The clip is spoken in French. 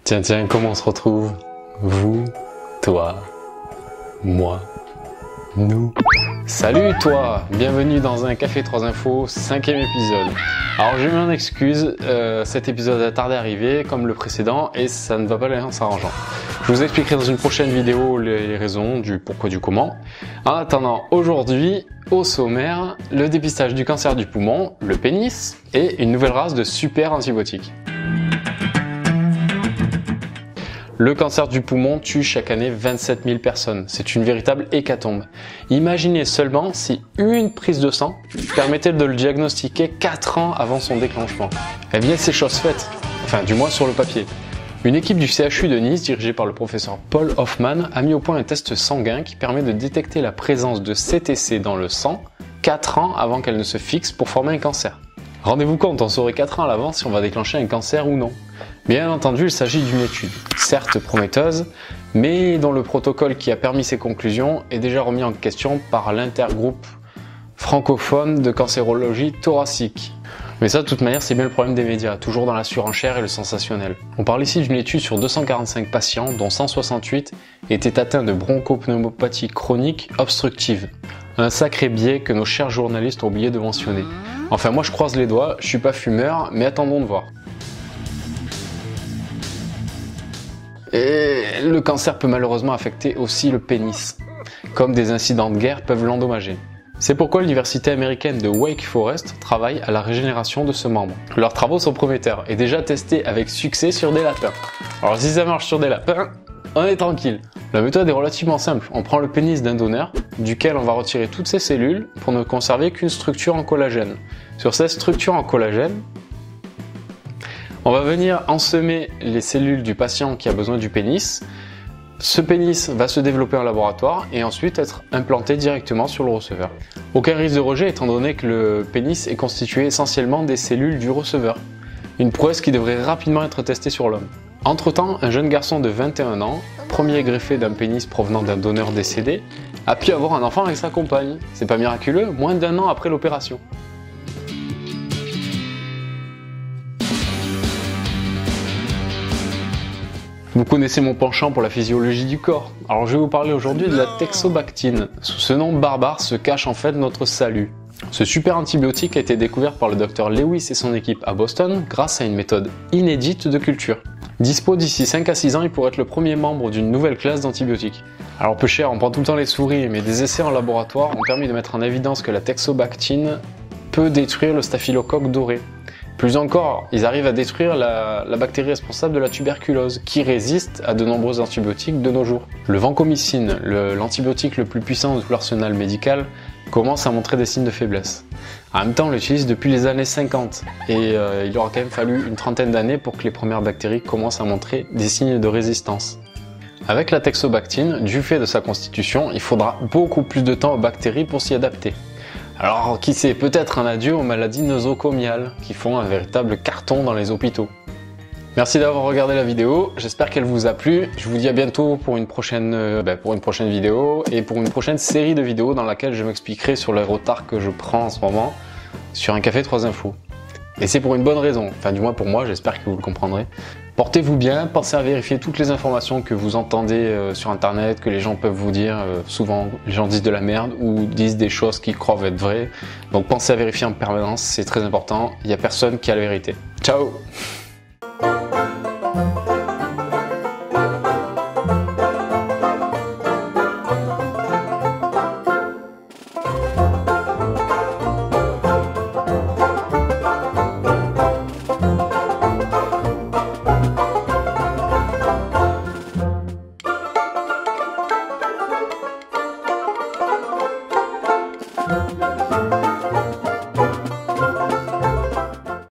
Tiens, comment on se retrouve? Vous, toi, moi, nous. Salut toi! Bienvenue dans un Café 3 Infos, 5e épisode. Alors je m'en excuse, cet épisode a tardé à arriver comme le précédent et ça ne va pas aller en s'arrangeant. Je vous expliquerai dans une prochaine vidéo les raisons du pourquoi du comment. En attendant, aujourd'hui, au sommaire, le dépistage du cancer du poumon, le pénis et une nouvelle race de super antibiotiques. Le cancer du poumon tue chaque année 27 000 personnes. C'est une véritable hécatombe. Imaginez seulement si une prise de sang permettait de le diagnostiquer 4 ans avant son déclenchement. Eh bien, c'est chose faite. Enfin, du moins sur le papier. Une équipe du CHU de Nice, dirigée par le professeur Paul Hoffman, a mis au point un test sanguin qui permet de détecter la présence de CTC dans le sang 4 ans avant qu'elle ne se fixe pour former un cancer. Rendez-vous compte, on saurait 4 ans à l'avance si on va déclencher un cancer ou non. Bien entendu, il s'agit d'une étude, certes prometteuse, mais dont le protocole qui a permis ses conclusions est déjà remis en question par l'intergroupe francophone de cancérologie thoracique. Mais ça, de toute manière, c'est bien le problème des médias, toujours dans la surenchère et le sensationnel. On parle ici d'une étude sur 245 patients, dont 168 étaient atteints de bronchopneumopathie chronique obstructive. Un sacré biais que nos chers journalistes ont oublié de mentionner. Enfin, moi je croise les doigts, je suis pas fumeur, mais attendons de voir. Et le cancer peut malheureusement affecter aussi le pénis, comme des incidents de guerre peuvent l'endommager. C'est pourquoi l'université américaine de Wake Forest travaille à la régénération de ce membre. Leurs travaux sont prometteurs et déjà testés avec succès sur des lapins. Alors si ça marche sur des lapins, on est tranquille. La méthode est relativement simple. On prend le pénis d'un donneur, duquel on va retirer toutes ses cellules pour ne conserver qu'une structure en collagène. Sur cette structure en collagène, on va venir ensemer les cellules du patient qui a besoin du pénis. Ce pénis va se développer en laboratoire et ensuite être implanté directement sur le receveur. Aucun risque de rejet étant donné que le pénis est constitué essentiellement des cellules du receveur. Une prouesse qui devrait rapidement être testée sur l'homme. Entre-temps, un jeune garçon de 21 ans, premier greffé d'un pénis provenant d'un donneur décédé, a pu avoir un enfant avec sa compagne. C'est pas miraculeux, moins d'1 an après l'opération. Vous connaissez mon penchant pour la physiologie du corps, alors je vais vous parler aujourd'hui de la teixobactine. Sous ce nom barbare se cache en fait notre salut. Ce super antibiotique a été découvert par le docteur Lewis et son équipe à Boston grâce à une méthode inédite de culture. Dispo d'ici 5 à 6 ans, il pourrait être le premier membre d'une nouvelle classe d'antibiotiques. Alors peu cher, on prend tout le temps les souris, mais des essais en laboratoire ont permis de mettre en évidence que la teixobactine peut détruire le staphylocoque doré. Plus encore, ils arrivent à détruire la bactérie responsable de la tuberculose, qui résiste à de nombreux antibiotiques de nos jours. Le vancomycine, l'antibiotique le plus puissant de tout l'arsenal médical, commence à montrer des signes de faiblesse. En même temps, on l'utilise depuis les années 50, et il aura quand même fallu une trentaine d'années pour que les premières bactéries commencent à montrer des signes de résistance. Avec la teixobactine, du fait de sa constitution, il faudra beaucoup plus de temps aux bactéries pour s'y adapter. Alors, qui sait, peut-être un adieu aux maladies nosocomiales qui font un véritable carton dans les hôpitaux. Merci d'avoir regardé la vidéo, j'espère qu'elle vous a plu. Je vous dis à bientôt pour une prochaine vidéo et pour une prochaine série de vidéos dans laquelle je m'expliquerai sur le retard que je prends en ce moment sur un Café 3 Infos. Et c'est pour une bonne raison, enfin du moins pour moi, j'espère que vous le comprendrez. Portez-vous bien, pensez à vérifier toutes les informations que vous entendez sur internet, que les gens peuvent vous dire. Souvent, les gens disent de la merde ou disent des choses qu'ils croient être vraies. Donc pensez à vérifier en permanence, c'est très important. Il n'y a personne qui a la vérité. Ciao! Thank you.